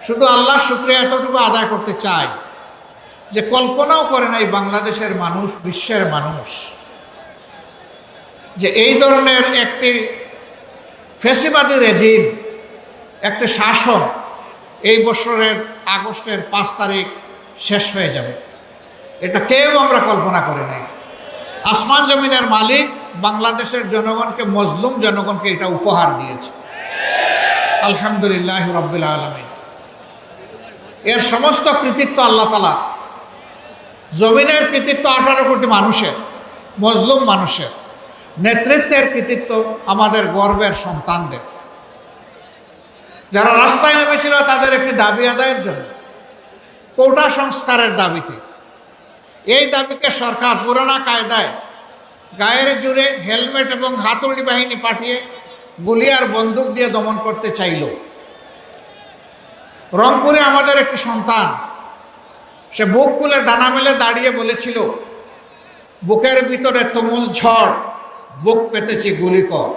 শুধু আল্লাহর শুকরিয়া এতটুকু আদায় করতে চাই যে কল্পনাও করে নাই বাংলাদেশের মানুষ, বিশ্বের মানুষ, যে এই ধরনের একটি ফ্যাসিবাদী রেজিম, একটি শাসন এই বছরের আগস্টের 5 তারিখ শেষ হয়ে যাবে। এটা কেউ আমরা কল্পনা করি নাই। আসমান জমিনের মালিক বাংলাদেশের জনগণকে, মজলুম জনগণকে এটা উপহার দিয়েছে। আলহামদুলিল্লাহ রাব্বিল আলামিন। এর সমস্ত কৃতিত্ব আল্লাহ তাআলা। জমিনের কৃতিত্ব 18 কোটি মানুষের, মজলুম মানুষের। নেতৃত্বের কৃতিত্ব আমাদের গর্বের সন্তানদের, যারা রাস্তায় নেমেছিল তাদের একটি দাবি আদায়ের জন্য, কোটা সংস্কারের দাবিতে। এই দাবিকে সরকার পুরানা কায়দায় গায়ের জুড়ে হেলমেট এবং হাতুড়ি বাহিনী পাঠিয়ে গুলি আর বন্দুক দিয়ে দমন করতে চাইল। রংপুরে আমাদের একটি সন্তান, সে বুক খুলে ডানা মেলে দাঁড়িয়ে বলেছিল, বুকের ভিতরে তুমুল ঝড়, বুক পেতেছি গুলি কর।